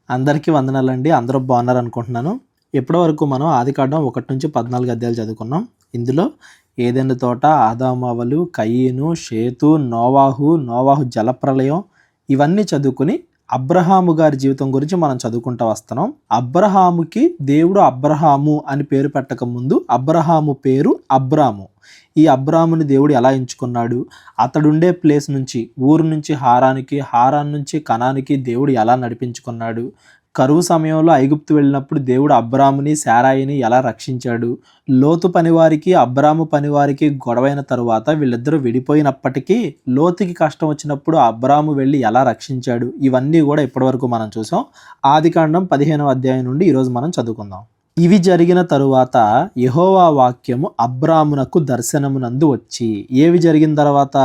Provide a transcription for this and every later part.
అందరికీ వందనాలండి. అందరూ బాగున్నారనుకుంటున్నాను. ఇప్పటివరకు మనం ఆదికాండం 1-14 అధ్యాయాలు చదువుకున్నాం. ఇందులో ఏదెను తోట, ఆదాము అవ్వలు, కయీను, షేతు, నోవాహు జలప్రళయం ఇవన్నీ చదువుకుని అబ్రహాము గారి జీవితం గురించి మనం చదువుకుంటూ వస్తున్నాం. అబ్రహాముకి దేవుడు అబ్రహాము అని పేరు పెట్టక ముందు అబ్రహాము పేరు అబ్రాము. ఈ అబ్రాముని దేవుడు ఎలా ఎంచుకున్నాడు, అతడుండే ప్లేస్ నుంచి ఊరు నుంచి హారాన్ నుంచి కనానికి దేవుడు ఎలా నడిపించుకున్నాడు, కరువు సమయంలో ఐగుప్తు వెళ్ళినప్పుడు దేవుడు అబ్రాముని శారాయిని ఎలా రక్షించాడు, లోతు పనివారికి అబ్రాము పనివారికి గొడవైన తరువాత వీళ్ళిద్దరూ విడిపోయినప్పటికీ లోతుకి కష్టం వచ్చినప్పుడు అబ్రాము వెళ్ళి ఎలా రక్షించాడు, ఇవన్నీ కూడా ఇప్పటివరకు మనం చూసాం. ఆదికాండం 15వ అధ్యాయం నుండి ఈరోజు మనం చదువుకుందాం. ఇవి జరిగిన తరువాత యెహోవా వాక్యము అబ్రామునకు దర్శనమునందు వచ్చి, ఏవి జరిగిన తర్వాత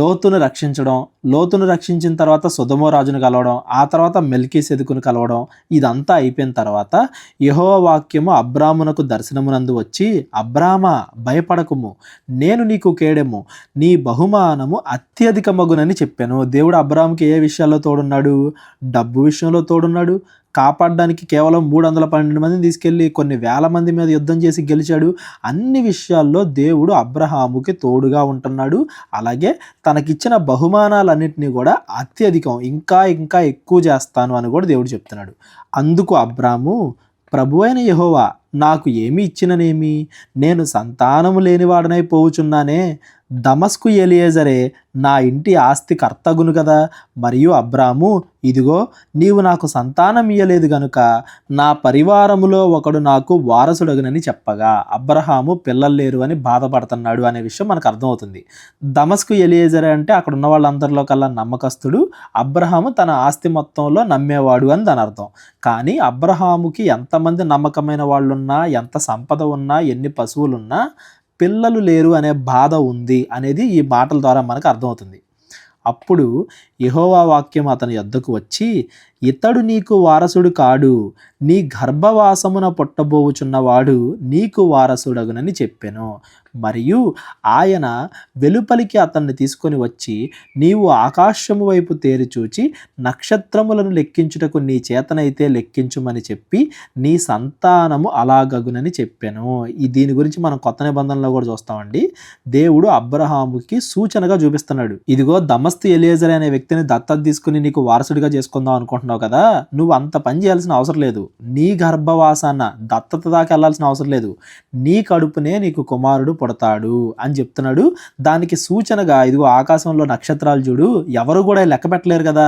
లోతును రక్షించిన తర్వాత సొదొమ రాజును కలవడం, ఆ తర్వాత మెల్కీసెదెకును కలవడం, ఇదంతా అయిపోయిన తర్వాత యెహోవా వాక్యము అబ్రామునకు దర్శనమునందు వచ్చి, అబ్రామా భయపడకుము, నేను నీకు కేడెము, నీ బహుమానము అత్యధికమగునని చెప్పాను. దేవుడు అబ్రాముకి ఏ విషయాల్లో తోడున్నాడు? డబ్బు విషయంలో తోడున్నాడు. కాపాడడానికి కేవలం 312 మందిని తీసుకెళ్ళి కొన్ని వేల మంది మీద యుద్ధం చేసి గెలిచాడు. అన్ని విషయాల్లో దేవుడు అబ్రహాముకి తోడుగా ఉంటున్నాడు. అలాగే తనకిచ్చిన బహుమానాలన్నింటినీ కూడా అత్యధికం, ఇంకా ఎక్కువ చేస్తాను అని కూడా దేవుడు చెప్తున్నాడు. అందుకు అబ్రాము, ప్రభువైన యెహోవా నాకు ఏమి ఇచ్చిననేమి, నేను సంతానము లేనివాడనై పోవుచున్నానే, దమస్కు ఎలియేజరే నా ఇంటి ఆస్తి కర్తగును కదా. మరియు అబ్రాము, ఇదిగో నీవు నాకు సంతానం ఇయ్యలేదు గనుక నా పరివారములో ఒకడు నాకు వారసుడగునని చెప్పగా అబ్రహాము పిల్లలు లేరు అని బాధపడుతున్నాడు అనే విషయం మనకు అర్థమవుతుంది. దమస్కు ఎలియేజరే అంటే అక్కడ ఉన్న వాళ్ళందరిలో కల్లా నమ్మకస్తుడు, అబ్రహాము తన ఆస్తి మొత్తంలో నమ్మేవాడు అని దాని అర్థం. కానీ అబ్రహాముకి ఎంతమంది నమ్మకమైన వాళ్ళున్నా, ఎంత సంపద ఉన్నా, ఎన్ని పశువులున్నా పిల్లలు లేరు అనే బాధ ఉంది అనేది ఈ మాటల ద్వారా మనకు అర్థమవుతుంది. అప్పుడు యెహోవా వాక్యం అతని యొద్దకు వచ్చి, ఇతడు నీకు వారసుడు కాడు, నీ గర్భవాసమున పుట్టబోవుచున్నవాడు నీకు వారసుడగునని చెప్పెను. మరియు ఆయన వెలుపలికి అతన్ని తీసుకొని వచ్చి, నీవు ఆకాశము వైపు తేరి చూచి నక్షత్రములను లెక్కించుటకు నీ చేతనైతే లెక్కించుమని చెప్పి నీ సంతానము అలాగగునని చెప్పాను. దీని గురించి మనం కొత్త నిబంధనలో కూడా చూస్తామండి. దేవుడు అబ్రహాముకి సూచనగా చూపిస్తున్నాడు. ఇదిగో దమస్కు ఎలియేజర్ అనే వ్యక్తిని దత్తత తీసుకుని నీకు వారసుడిగా చేసుకుందాం అనుకుంటున్నావు కదా, నువ్వు అంత పని చేయాల్సిన అవసరం లేదు. నీ గర్భవాసాన దత్తత దాకా వెళ్ళాల్సిన అవసరం లేదు. నీ కడుపునే నీకు కుమారుడు పుడతాడు అని చెప్తున్నాడు. దానికి సూచనగా ఇదిగో ఆకాశంలో నక్షత్రాలు చూడు, ఎవరు కూడా లెక్క పెట్టలేరు కదా,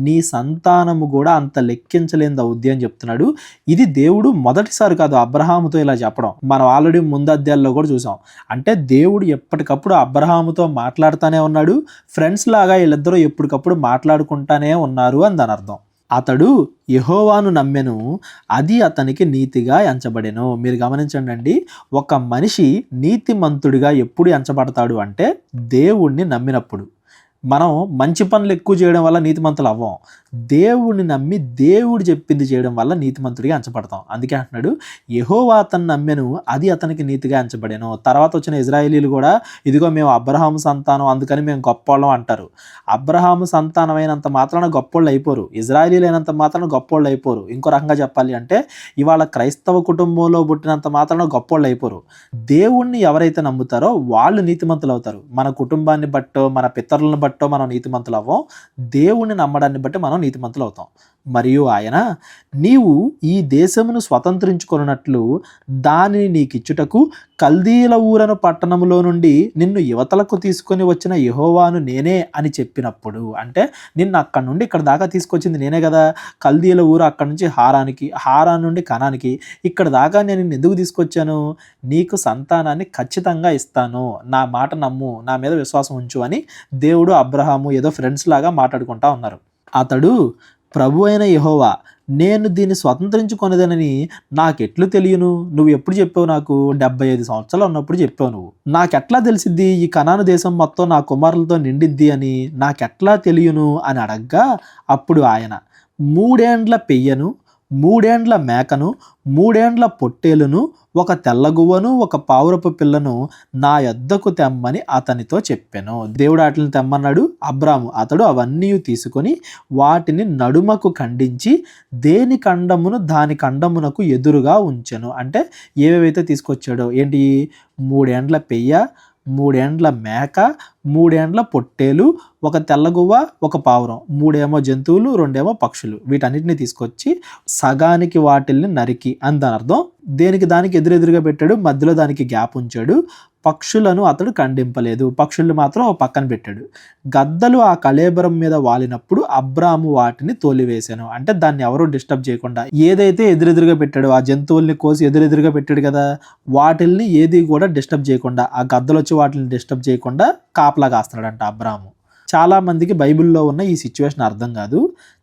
నీ సంతానము కూడా అంత లెక్కించలేని అవుద్ది అని చెప్తున్నాడు. ఇది దేవుడు మొదటిసారి కాదు అబ్రహాముతో ఇలా చెప్పడం. మనం ఆల్రెడీ ముందు అధ్యాయాల్లో కూడా చూసాం. అంటే దేవుడు ఎప్పటికప్పుడు అబ్రహాముతో మాట్లాడుతూనే ఉన్నాడు. ఫ్రెండ్స్ లాగా వీళ్ళిద్దరూ ఎప్పటికప్పుడు మాట్లాడుకుంటానే ఉన్నారు అని దాని అర్థం. అతడు యెహోవాను నమ్మెను, అది అతనికి నీతిగా ఎంచబడెను. మీరు గమనించండి అండి, ఒక మనిషి నీతిమంతుడిగా ఎప్పుడు ఎంచబడతాడు అంటే దేవుణ్ణి నమ్మినప్పుడు. మనం మంచి పనులు ఎక్కువ చేయడం వల్ల నీతిమంతులు అవ్వం. దేవుడిని నమ్మి దేవుడు చెప్పింది చేయడం వల్ల నీతిమంతుడిగా ఎంచబడతాం. అందుకే అంటున్నాడు, యెహోవా అతన్ని నమ్మెను, అది అతనికి నీతిగా ఎంచబడెను. తర్వాత వచ్చిన ఇజ్రాయేలీలు కూడా ఇదిగో మేము అబ్రహాము సంతానం అందుకని మేము గొప్పోళ్ళం అంటారు. అబ్రహాము సంతానం అయినంత మాత్రాన గొప్పోళ్ళు అయిపోరు, ఇజ్రాయేలీలు అయినంత మాత్రాన గొప్పోళ్ళు అయిపోరు. ఇంకో రకంగా చెప్పాలి అంటే ఇవాళ క్రైస్తవ కుటుంబంలో పుట్టినంత మాత్రాన గొప్పోళ్ళు అయిపోరు. దేవుణ్ణి ఎవరైతే నమ్ముతారో వాళ్ళు నీతిమంతులు అవుతారు. మన కుటుంబాన్ని బట్టో మన పితరులను బట్టో మనం నీతిమంతులు అవ్వం. దేవుణ్ణి నమ్మడాన్ని బట్టి మనం నీతిమంతులు అవుతాం. మరియు ఆయన, నీవు ఈ దేశమును స్వతంత్రించుకొనున్నట్లు దానిని నీకిచ్చుటకు కల్దీల ఊరను పట్టణములో నుండి నిన్ను యువతలకు తీసుకొని వచ్చిన యెహోవాను నేనే అని చెప్పినప్పుడు, అంటే నిన్ను అక్కడి నుండి ఇక్కడ దాకా తీసుకొచ్చింది నేనే కదా. కల్దీల ఊరు అక్కడి నుంచి హారాన్ నుండి కనానికి, ఇక్కడ దాకా నేను నిన్ను ఎందుకు తీసుకొచ్చాను? నీకు సంతానాన్ని ఖచ్చితంగా ఇస్తాను, నా మాట నమ్ము, నా మీద విశ్వాసం ఉంచు అని దేవుడు అబ్రహాము ఏదో ఫ్రెండ్స్ లాగా మాట్లాడుకుంటా ఉన్నారు. అతడు, ప్రభు అయిన యెహోవా, నేను దీన్ని స్వతంత్రించుకొనేదనని నాకెట్లు తెలియను? నువ్వు ఎప్పుడు చెప్పావు? నాకు 75 సంవత్సరాలు ఉన్నప్పుడు చెప్పావు. నువ్వు నాకెట్లా తెలిసిద్ది ఈ కనాను దేశం మొత్తం నా కుమారులతో నిండిద్ది అని? నాకెట్లా తెలియను అని అడగ్గా, అప్పుడు ఆయన, 3 ఏండ్ల పెయ్యను 3 ఏండ్ల మేకను, 3 ఏండ్ల పొట్టేలును, ఒక తెల్లగువ్వను, ఒక పావురపు పిల్లను నా యొద్దకు తెమ్మని అతనితో చెప్పెను. దేవుడు వాటిని తెమ్మన్నాడు. అతడు అవన్నీ తీసుకొని వాటిని నడుమకు ఖండించి దేని ఖండమును దాని ఖండమునకు ఎదురుగా ఉంచెను. అంటే ఏవేవైతే తీసుకొచ్చాడో ఏంటి, 3 ఏండ్ల పెయ్య, 3 ఏండ్ల మేక, 3 ఏండ్ల పొట్టేలు, ఒక తెల్లగువ్వ, ఒక పావురం, 3 జంతువులు, 2 పక్షులు, వీటన్నిటిని తీసుకొచ్చి సగానికి వాటిల్ని నరికి అని దాని అర్థం. దేనికి దానికి ఎదురెదురుగా పెట్టాడు, మధ్యలో దానికి గ్యాప్ ఉంచాడు. పక్షులను అతడు ఖండింపలేదు, పక్షుల్ని మాత్రం ఒక పక్కన పెట్టాడు. గద్దలు ఆ కళేబరం మీద వాలినప్పుడు అబ్రాము వాటిని తోలివేశాను. అంటే దాన్ని ఎవరు డిస్టర్బ్ చేయకుండా, ఏదైతే ఎదురెదురుగా పెట్టాడో ఆ జంతువుల్ని కోసి ఎదురెదురుగా పెట్టాడు కదా, వాటిల్ని ఏది కూడా డిస్టర్బ్ చేయకుండా, ఆ గద్దలు వచ్చి వాటిని డిస్టర్బ్ చేయకుండా కాపలా కాస్తున్నాడంట అబ్రాము. చాలా మందికి బైబిల్లో ఉన్న ఈ సిచ్యువేషన్ అర్థం కాదు.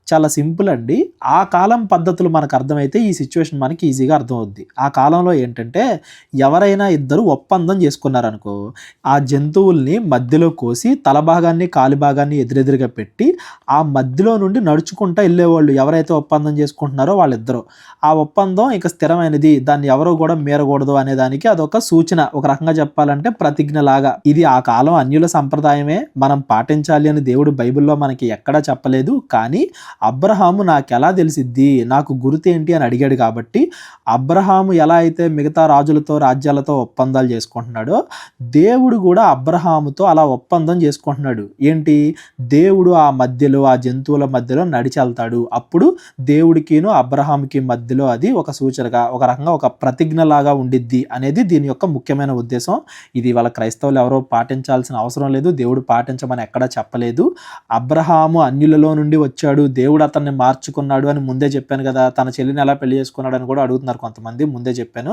చాలా సింపుల్ అండి. ఆ కాలం పద్ధతులు మనకు అర్థమైతే ఈ సిచ్యువేషన్ మనకి ఈజీగా అర్థమవుద్ది. ఆ కాలంలో ఏంటంటే ఎవరైనా ఇద్దరు ఒప్పందం చేసుకున్నారనుకో, ఆ జంతువుల్ని మధ్యలో కోసి తల భాగాన్ని కాలి భాగాన్ని ఎదురెదురుగా పెట్టి ఆ మధ్యలో నుండి నడుచుకుంటూ వెళ్ళేవాళ్ళు. ఎవరైతే ఒప్పందం చేసుకుంటున్నారో వాళ్ళిద్దరూ. ఆ ఒప్పందం ఇక స్థిరమైనది, దాన్ని ఎవరో కూడా మీరకూడదు అనే దానికి అదొక సూచన. ఒక రకంగా చెప్పాలంటే ప్రతిజ్ఞ లాగా. ఇది ఆ కాలం అన్యుల సంప్రదాయమే, మనం పాటించాలి అని దేవుడు బైబిల్లో మనకి ఎక్కడా చెప్పలేదు. కానీ అబ్రహాము నాకెలా తెలిసిద్ది, నాకు గుర్తేంటి అని అడిగాడు. కాబట్టి అబ్రహాము ఎలా అయితే మిగతా రాజులతో రాజ్యాలతో ఒప్పందాలు చేసుకుంటున్నాడో, దేవుడు కూడా అబ్రహాముతో అలా ఒప్పందం చేసుకుంటున్నాడు. ఏంటి, దేవుడు ఆ మధ్యలో ఆ జంతువుల మధ్యలో నడిచి వెళ్తాడు. అప్పుడు దేవుడికిను అబ్రహాముకి మధ్యలో అది ఒక సూచనగా, ఒక రకంగా ఒక ప్రతిజ్ఞలాగా ఉండిద్ది అనేది దీని యొక్క ముఖ్యమైన ఉద్దేశం. ఇది వాళ్ళ క్రైస్తవులు ఎవరో పాటించాల్సిన అవసరం లేదు, దేవుడు పాటించమని ఎక్కడా చెప్పలేదు. అబ్రహాము అన్యులలో నుండి వచ్చాడు, దేవుడు అతన్ని మార్చుకున్నాడు అని ముందే చెప్పాను కదా. తన చెల్లిని ఎలా పెళ్లి చేసుకున్నాడు అని కూడా అడుగుతున్నారు కొంతమంది. ముందే చెప్పాను.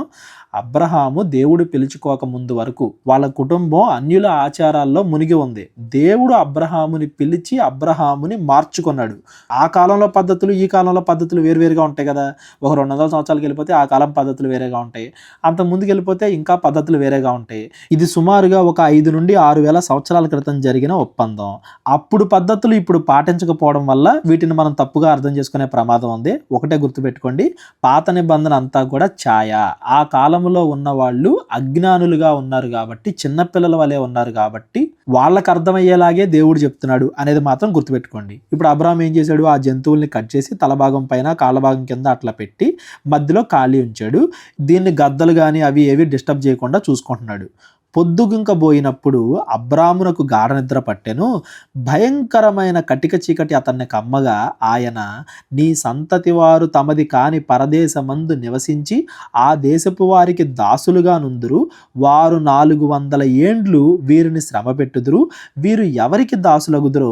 అబ్రహాము దేవుడు పిలుచుకోక ముందు వరకు వాళ్ళ కుటుంబం అన్యుల ఆచారాల్లో మునిగి ఉంది. దేవుడు అబ్రహాముని పిలిచి అబ్రహాముని మార్చుకున్నాడు. ఆ కాలంలో పద్ధతులు ఈ కాలంలో పద్ధతులు వేరువేరుగా ఉంటాయి కదా. ఒక 200 సంవత్సరాలకు వెళ్ళిపోతే ఆ కాలం పద్ధతులు వేరేగా ఉంటాయి, అంత ముందుకు వెళ్ళిపోతే ఇంకా పద్ధతులు వేరేగా ఉంటాయి. ఇది సుమారుగా ఒక 5 నుండి 6 వేల సంవత్సరాల క్రితం జరిగిన ఒప్పందం. అప్పుడు పద్ధతులు ఇప్పుడు పాటించకపోవడం వల్ల వీటిని మనం తప్పుగా అర్థం చేసుకునే ప్రమాదం ఉంది. ఒకటే గుర్తుపెట్టుకోండి, పాత నిబంధన అంతా కూడా ఛాయ. ఆ కాలంలో ఉన్న వాళ్ళు అజ్ఞానులుగా ఉన్నారు కాబట్టి, చిన్నపిల్లల వలె ఉన్నారు కాబట్టి వాళ్ళకు అర్థమయ్యేలాగే దేవుడు చెప్తున్నాడు అనేది మాత్రం గుర్తుపెట్టుకోండి. ఇప్పుడు అబ్రాహాం ఏం చేశాడు, ఆ జంతువుల్ని కట్ చేసి తలభాగం పైన కాళ్ళభాగం కింద అట్లా పెట్టి మధ్యలో ఖాళీ ఉంచాడు. దీన్ని గద్దలు కానీ అవి ఏవి డిస్టర్బ్ చేయకుండా చూసుకుంటున్నాడు. పొద్దుగుంకబోయినప్పుడు అబ్రామునకు గాఢ నిద్ర పట్టెను. భయంకరమైన కటిక చీకటి అతన్ని కమ్మగా ఆయన, నీ సంతతి వారు తమది కాని పరదేశమందు నివసించి ఆ దేశపు వారికి దాసులుగా నుందురు. వారు 400 ఏండ్లు వీరిని శ్రమ పెట్టుదురు. వీరు ఎవరికి దాసులగుదురో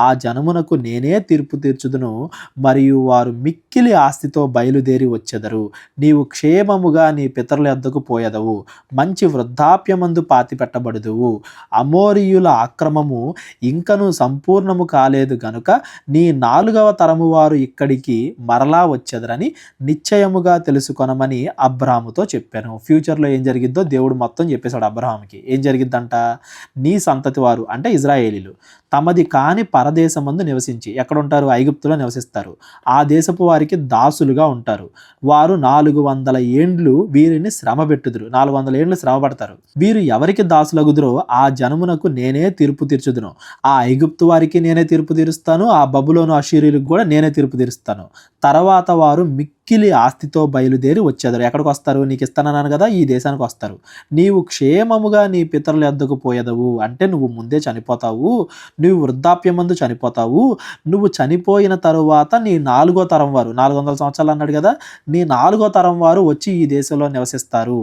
ఆ జనమునకు నేనే తీర్పు తీర్చుదును. మరియు వారు మిక్కిలి ఆస్తితో బయలుదేరి వచ్చెదరు. నీవు క్షేమముగా నీ పితరుల యొద్దకు పోయెదవు. మంచి వృద్ధాప్యమందు పాతి పెట్టబడుదువు. అమోరీయుల ఆక్రమము ఇంకను సంపూర్ణము కాలేదు గనుక నీ 4వ తరము వారు ఇక్కడికి మరలా వచ్చెదరని నిశ్చయముగా తెలుసుకొనమని అబ్రాహాముతో చెప్పాను. ఫ్యూచర్లో ఏం జరిగిద్దో దేవుడు మొత్తం చెప్పేశాడు అబ్రాహాముకి. ఏం జరిగిద్దంట, నీ సంతతి వారు అంటే ఇజ్రాయేలీలు తమది కాని పరదేశమందు నివసించి, ఎక్కడ ఉంటారు, ఐగుప్తులో నివసిస్తారు. ఆ దేశపు వారికి దాసులుగా ఉంటారు. వారు 400 ఏండ్లు వీరిని శ్రమ పెట్టుదురు. 400 ఏండ్లు శ్రమ పడతారు. వీరు ఎవరికి దాసులగుదురో ఆ జనమునకు నేనే తీర్పు తీర్చుదును. ఆ ఐగుప్తు వారికి నేనే తీర్పు తీరుస్తాను, ఆ బబులోను అష్షూరీయులకు కూడా నేనే తీర్పు తీరుస్తాను. తర్వాత వారు మిక్కిలి ఆస్తితో బయలుదేరి వచ్చేదారు. ఎక్కడికి వస్తారు, నీకు ఇస్తానన్నాను కదా, ఈ దేశానికి వస్తారు. నీవు క్షేమముగా నీ పితరుల యొద్దకు పోయేదవు అంటే నువ్వు ముందే చనిపోతావు, నువ్వు వృద్ధాప్యమందు చనిపోతావు. నువ్వు చనిపోయిన తరువాత నీ 4వ తరం వారు, 400 సంవత్సరాలు అన్నాడు కదా, నీ 4వ తరం వారు వచ్చి ఈ దేశంలో నివసిస్తారు.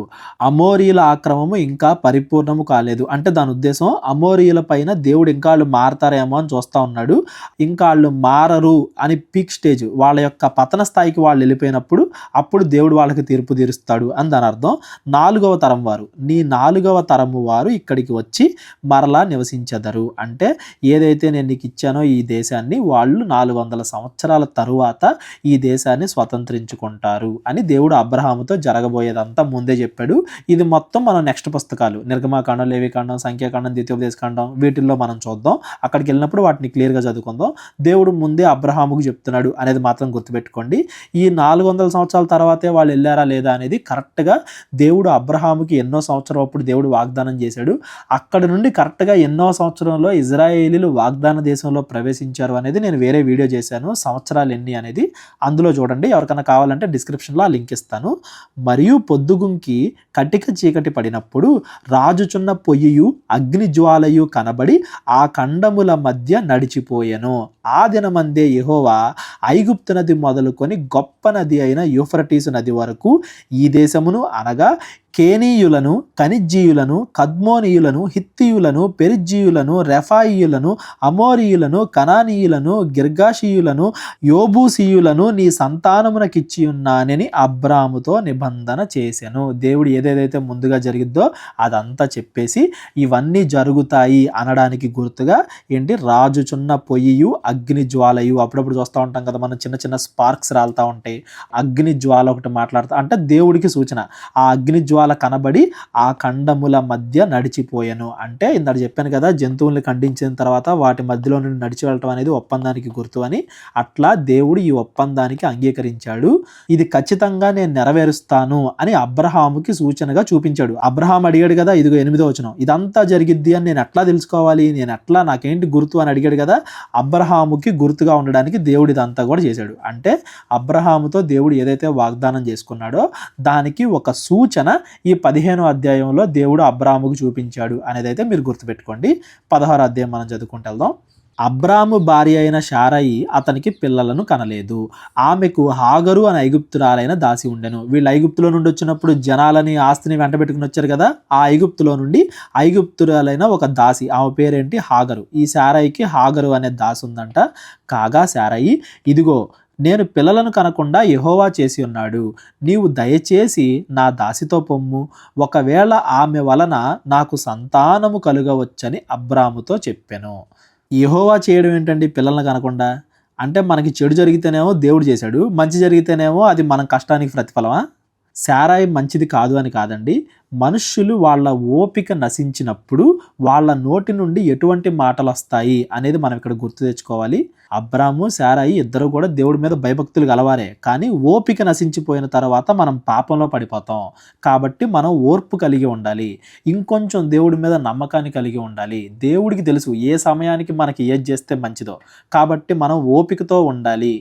అమోరీయుల ఆక్రమము ఇంకా పరిపూర్ణము కాలేదు అంటే దాని ఉద్దేశం అమోరీయుల పైన దేవుడు ఇంకా వాళ్ళు మారతారేమో అని చూస్తూ ఉన్నాడు. ఇంకా వాళ్ళు మారరు అని పీక్ స్టేజ్, వాళ్ళ యొక్క పతన స్థాయికి వాళ్ళు వెళ్ళిపోయినప్పుడు అప్పుడు దేవుడు వాళ్ళకి తీర్పు తీరుస్తాడు అని దాని అర్థం. 4వ తరం వారు, నీ 4వ తరము వారు ఇక్కడికి వచ్చి మరలా నివసించెదరు అంటే ఏదైతే నేను నీకు ఇచ్చానో ఈ దేశాన్ని వాళ్ళు 400 సంవత్సరాల తరువాత ఈ దేశాన్ని స్వతంత్రించుకుంటారు అని దేవుడు అబ్రహాముతో జరగబోయేదంతా ముందే చెప్పాడు. ఇది మొత్తం మనం నెక్స్ట్ పుస్తకాలు నిర్గమాకాండం, లేవికాండం, సంఖ్యాకాండం, ద్వితీయోపదేశకాండం వీటిల్లో మనం చూద్దాం. అక్కడికి వెళ్ళినప్పుడు వాటిని క్లియర్గా చదువుకుందాం. దేవుడు ముందే అబ్రహాముకు చెప్తున్నాడు అనేది మాత్రం గుర్తుపెట్టుకోండి. ఈ 4వ 400 సంవత్సరాల తర్వాతే వాళ్ళు వెళ్ళారా లేదా అనేది కరెక్ట్గా దేవుడు అబ్రహాముకి ఎన్నో సంవత్సరం అప్పుడు దేవుడు వాగ్దానం చేశాడు. అక్కడ నుండి కరెక్ట్గా ఎన్నో సంవత్సరంలో ఇజ్రాయేలీలు వాగ్దాన దేశంలో ప్రవేశించారు అనేది నేను వేరే వీడియో చేశాను, సంవత్సరాలు ఎన్ని అనేది. అందులో చూడండి, ఎవరికైనా కావాలంటే డిస్క్రిప్షన్లో ఆ లింక్ ఇస్తాను. మరియు పొద్దుగుంకి కటిక చీకటి పడినప్పుడు రాజుచున్న పొయ్యియు అగ్ని జ్వాలయు కనబడి ఆ ఖండముల మధ్య నడిచిపోయెను. ఆ దినమందే యెహోవా ఐగుప్తు నది మొదలుకొని గొప్ప నది అయిన యూఫ్రటీసు నది వరకు ఈ దేశమును అనగా కేనీయులను, కనిజ్జీయులను, కద్మోనీయులను, హిత్తీయులను, పెరిజ్జీయులను, రెఫాయియులను, అమోరీయులను, కనానీయులను, గిర్గాషీయులను, యోబూసీయులను నీ సంతానమునకిచ్చి ఉన్నానని అబ్రాముతో నిబంధన చేశాను. దేవుడు ఏదేదైతే ముందుగా జరిగిద్దో అదంతా చెప్పేసి ఇవన్నీ జరుగుతాయి అనడానికి గుర్తుగా ఏంటి, రాజుచున్న పొయ్యియు అగ్ని జ్వాలయు. అప్పుడప్పుడు చూస్తూ ఉంటాం కదా మనం, చిన్న చిన్న స్పార్క్స్ రాలుతూ ఉంటాయి, అగ్ని జ్వాల ఒకటి మాట్లాడుతూ, అంటే దేవుడికి సూచన. ఆ అగ్ని జ్వాల కనబడి ఆ ఖండముల మధ్య నడిచిపోయాను అంటే ఇందాక చెప్పాను కదా, జంతువుల్ని ఖండించిన తర్వాత వాటి మధ్యలో నుండి నడిచి వెళ్ళటం అనేది ఒప్పందానికి గుర్తు అని. అట్లా దేవుడు ఈ ఒప్పందానికి అంగీకరించాడు. ఇది ఖచ్చితంగా నేను నెరవేరుస్తాను అని అబ్రహాముకి సూచనగా చూపించాడు. అబ్రహాం అడిగాడు కదా, ఇదిగో 8వ వచనం, ఇదంతా జరిగిద్ది అని నేను ఎట్లా తెలుసుకోవాలి, నేను ఎట్లా, నాకేంటి గుర్తు అని అడిగాడు కదా. అబ్రహాముకి గుర్తుగా ఉండడానికి దేవుడు ఇదంతా కూడా చేశాడు. అంటే అబ్రహాముతో దేవుడు ఏదైతే వాగ్దానం చేసుకున్నాడో దానికి ఒక సూచన ఈ 15వ అధ్యాయంలో దేవుడు అబ్రాముకు చూపించాడు అనేది అయితే మీరు గుర్తుపెట్టుకోండి. 16వ అధ్యాయం మనం చదువుకుంటూ వెళ్దాం. అబ్రాము భార్య అయిన శారయి అతనికి పిల్లలను కనలేదు. ఆమెకు హాగరు అని ఐగుప్తురాలైన దాసి ఉండెను. వీళ్ళు ఐగుప్తులో నుండి వచ్చినప్పుడు జనాలని ఆస్తిని వెంట పెట్టుకుని వచ్చారు కదా, ఆ ఐగుప్తులో నుండి ఐగుప్తురాలైన ఒక దాసి, ఆమె పేరేంటి, హాగరు. ఈ శారయికి హాగరు అనే దాసి ఉందంట. కాగా శారయి, ఇదిగో నేను పిల్లలను కనకుండా యెహోవా చేసి ఉన్నాడు, నీవు దయచేసి నా దాసితో పొమ్ము, ఒకవేళ ఆమె వలన నాకు సంతానము కలుగవచ్చని అబ్రాముతో చెప్పెను. యెహోవా చేయడం ఏంటండి పిల్లలను కనకుండా? అంటే మనకి చెడు జరిగితేనేమో దేవుడు చేశాడు, మంచి జరిగితేనేమో అది మన కష్టానికి ప్రతిఫలమా? శారాయి మంచిది కాదు అని కాదండి, మనుష్యులు వాళ్ళ ఓపిక నశించినప్పుడు వాళ్ళ నోటి నుండి ఎటువంటి మాటలు వస్తాయి అనేది మనం ఇక్కడ గుర్తు తెచ్చుకోవాలి. అబ్రాము, శారాయి ఇద్దరు కూడా దేవుడి మీద భయభక్తులు గలవారే, కానీ ఓపిక నశించిపోయిన తర్వాత మనం పాపంలో పడిపోతాం. కాబట్టి మనం ఓర్పు కలిగి ఉండాలి, ఇంకొంచెం దేవుడి మీద నమ్మకాన్ని కలిగి ఉండాలి. దేవుడికి తెలుసు ఏ సమయానికి మనకి ఏది చేస్తే మంచిదో, కాబట్టి మనం ఓపికతో ఉండాలి.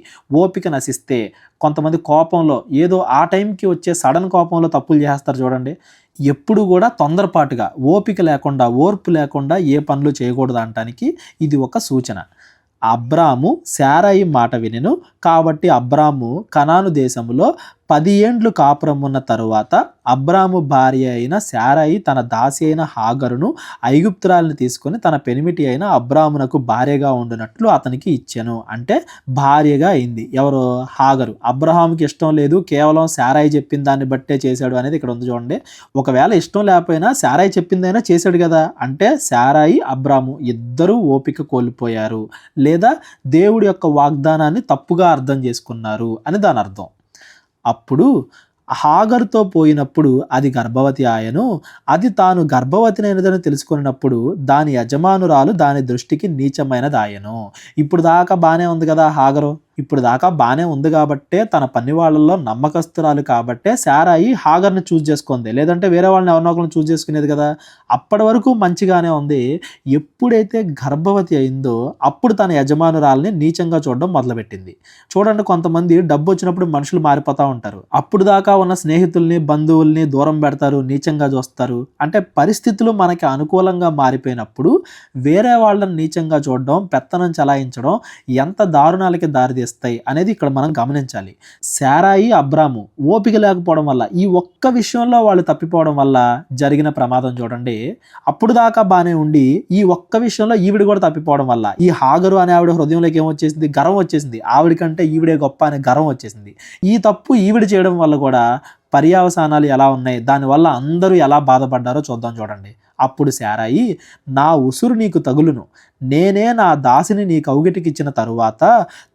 ఓపిక నశిస్తే కొంతమంది కోపంలో ఏదో ఆ టైంకి వచ్చే సడన్ కోపంలో తప్పులు చేస్తారు చూడండి. ఎప్పుడు కూడా తొందరపాటుగా ఓపిక లేకుండా, ఓర్పు లేకుండా ఏ పనులు చేయకూడదు అనటానికి ఇది ఒక సూచన. అబ్రాము శారాయి మాట వినెను. కాబట్టి అబ్రాము కనాను దేశంలో 10 ఏండ్లు కాపురం ఉన్న తరువాత అబ్రాము భార్య అయిన శారాయి తన దాసి అయిన హాగరును ఐగుప్తురాలను తీసుకొని తన పెనిమిటి అయిన అబ్రామునకు భార్యగా ఉండునట్లు అతనికి ఇచ్చాను. అంటే భార్యగా అయింది. ఎవరు? హాగరు. అబ్రహాముకి ఇష్టం లేదు, కేవలం శారాయి చెప్పిన దాన్ని బట్టే చేశాడు అనేది ఇక్కడ ఉంది చూడండి. ఒకవేళ ఇష్టం లేకపోయినా శారాయి చెప్పిందైనా చేశాడు కదా. అంటే శారాయి, అబ్రాము ఇద్దరూ ఓపిక కోల్పోయారు, లేదా దేవుడి యొక్క వాగ్దానాన్ని తప్పుగా అర్థం చేసుకున్నారు అని దాని అర్థం. అప్పుడు హాగరుతో పోయినప్పుడు అది గర్భవతి ఆయను. అది తాను గర్భవతినైనదని తెలుసుకున్నప్పుడు దాని యజమానురాలు దాని దృష్టికి నీచమైనది ఆయను. ఇప్పుడు దాకా బాగానే ఉంది కదా హాగరు, ఇప్పుడు దాకా బాగానే ఉంది కాబట్టే, తన పని వాళ్ళల్లో నమ్మకస్తురాలు కాబట్టే శారాయి హాగర్ని చూస్ చేసుకుంది, లేదంటే వేరే వాళ్ళని ఎవరినో ఒకరిని చూస్ చేసుకునేది కదా. అప్పటి వరకు మంచిగానే ఉంది. ఎప్పుడైతే గర్భవతి అయిందో అప్పుడు తన యజమానురాల్ని నీచంగా చూడడం మొదలుపెట్టింది. చూడండి, కొంతమంది డబ్బు వచ్చినప్పుడు మనుషులు మారిపోతూ ఉంటారు. అప్పుడు దాకా ఉన్న స్నేహితుల్ని, బంధువుల్ని దూరం పెడతారు, నీచంగా చూస్తారు. అంటే పరిస్థితులు మనకి అనుకూలంగా మారిపోయినప్పుడు వేరే వాళ్ళని నీచంగా చూడడం, పెత్తనం చలాయించడం ఎంత దారుణాలకి దారితీస్తాయి అనేది ఇక్కడ మనం గమనించాలి. శారాయి, అబ్రాము ఓపిక లేకపోవడం వల్ల, ఈ ఒక్క విషయంలో వాళ్ళు తప్పిపోవడం వల్ల జరిగిన ప్రమాదం చూడండి. అప్పుడు దాకా బాగానే ఉండి ఈ ఒక్క విషయంలో ఈవిడ కూడా తప్పిపోవడం వల్ల ఈ హాగరు అనే ఆవిడ హృదయంలోకి ఏమొచ్చేసింది? గర్వం వచ్చేసింది. ఆవిడకంటే ఈవిడే గొప్ప అనే గర్వం వచ్చేసింది. ఈ తప్పు ఈవిడ చేయడం వల్ల కూడా పర్యవసానాలు ఎలా ఉన్నాయి, దానివల్ల అందరూ ఎలా బాధపడ్డారో చూద్దాం చూడండి. అప్పుడు శారాయి, నా ఉసురు నీకు తగులును, నేనే నా దాసిని నీ కౌగిటికిచ్చిన తరువాత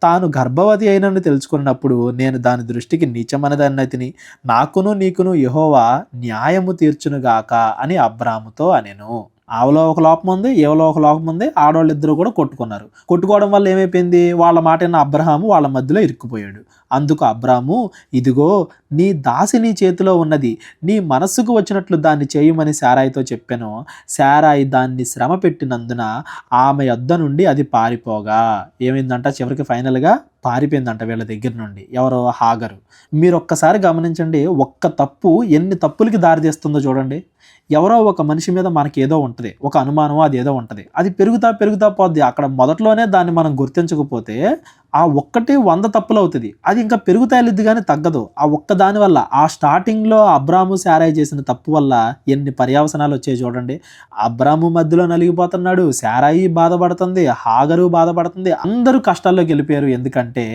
తాను గర్భవతి అయినని తెలుసుకున్నప్పుడు నేను దాని దృష్టికి నీచమనదన్నతిని, నాకును నీకును యెహోవా న్యాయము తీర్చునుగాక అని అబ్రాముతో అనెను. ఆవిలో ఒక లోపం ఉంది, ఏవలో ఒక లోపం ఉంది. ఆడవాళ్ళు ఇద్దరు కూడా కొట్టుకున్నారు. కొట్టుకోవడం వల్ల ఏమైపోయింది, వాళ్ళ మాట విన్న అబ్రహాము వాళ్ళ మధ్యలో ఇరుక్కుపోయాడు. అందుకు అబ్రాము, ఇదిగో నీ దాసి నీ చేతిలో ఉన్నది, నీ మనస్సుకు వచ్చినట్లు దాన్ని చేయమని శారాయితో చెప్పాను. శారాయి దాన్ని శ్రమ పెట్టినందున ఆమె యొద్ద నుండి అది పారిపోగా ఏమైందంట, చివరికి ఫైనల్గా పారిపోయిందంట వీళ్ళ దగ్గర నుండి. ఎవరో, హాగరు. మీరు ఒక్కసారి గమనించండి, ఒక్క తప్పు ఎన్ని తప్పులకి దారి తీస్తుందో చూడండి. ఎవరో ఒక మనిషి మీద మనకి ఏదో ఉంటుంది, ఒక అనుమానం, అది ఏదో ఉంటుంది, అది పెరుగుతా పోద్ది. అక్కడ మొదట్లోనే దాన్ని మనం గుర్తించకపోతే ఆ ఒక్కటి 100 తప్పులు అవుతుంది. అది ఇంకా పెరుగుతా వెళ్ళిద్ది కానీ తగ్గదు. ఆ ఒక్క దాని వల్ల, ఆ స్టార్టింగ్లో అబ్రాము శారాయి చేసిన తప్పు వల్ల ఎన్ని పర్యవసనాలు వచ్చాయి చూడండి. అబ్రాము మధ్యలో నలిగిపోతున్నాడు, శారాయి బాధపడుతుంది, హాగరు బాధపడుతుంది, అందరూ కష్టాల్లోకి వెళ్ళిపోయారు. ఎందుకంటే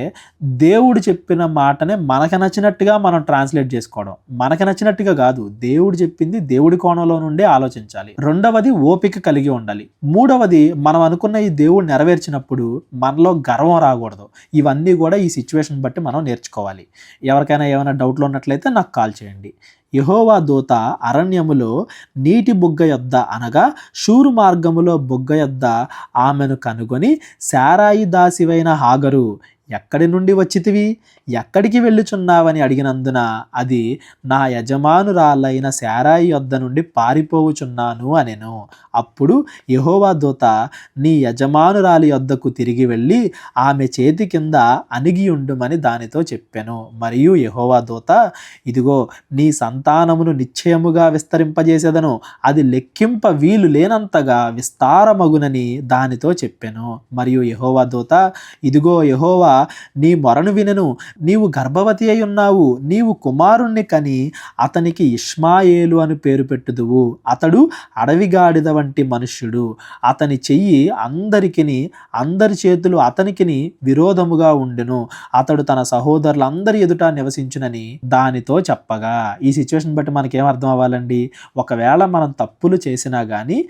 దేవుడు చెప్పిన మాటనే మనకు నచ్చినట్టుగా మనం ట్రాన్స్లేట్ చేసుకోవడం. మనకు నచ్చినట్టుగా కాదు, దేవుడు చెప్పింది దేవుడి కోణంలో నుండే ఆలోచించాలి. రెండవది, ఓపిక కలిగి ఉండాలి. మూడవది, మనం అనుకున్న ఈ దేవుడు నెరవేర్చినప్పుడు మనలో గర్వం రాకూడదు. ఇవన్నీ కూడా ఈ సిచ్యువేషన్ బట్టి మనం నేర్చుకోవాలి. ఎవరికైనా ఏమైనా డౌట్లు ఉన్నట్లయితే నాకు కాల్ చేయండి. యెహోవా దూత అరణ్యములో నీటి బుగ్గ యొద్ద అనగా షూరు మార్గములో బుగ్గ యొద్ద ఆమెను కనుగొని, శారాయి దాసివైన హాగరు, ఎక్కడి నుండి వచ్చితివి, ఎక్కడికి వెళ్ళుచున్నావని అడిగినందున అది, నా యజమానురాలైన శారాయి యొద్ద నుండి పారిపోవుచున్నాను అనెను. అప్పుడు యెహోవా దూత, నీ యజమానురాలి యొద్దకు తిరిగి వెళ్ళి ఆమె చేతి కింద అణిగియుండుమని దానితో చెప్పెను. మరియు యెహోవా దూత, ఇదిగో నీ సంతానమును నిశ్చయముగా విస్తరింపజేసేదను, అది లెక్కింప వీలు లేనంతగా విస్తారమగునని దానితో చెప్పెను. మరియు యెహోవా దూత, ఇదిగో యెహోవా నీ మొరను వినెను, నీవు గర్భవతి అయి ఉన్నావు, నీవు కుమారుణ్ణి కని అతనికి ఇష్మాయేలు అని పేరు పెట్టుదువు. అతడు అడవిగాడిద వంటి మనుష్యుడు, అతని చెయ్యి అందరి చేతులు అతనికిని విరోధముగా ఉండెను, అతడు తన సహోదరులందరి ఎదుట నివసించునని దానితో చెప్పగా. ఈ సిచ్యువేషన్ బట్టి మనకేం అర్థం అవ్వాలండి, ఒకవేళ మనం తప్పులు చేసినా కానీ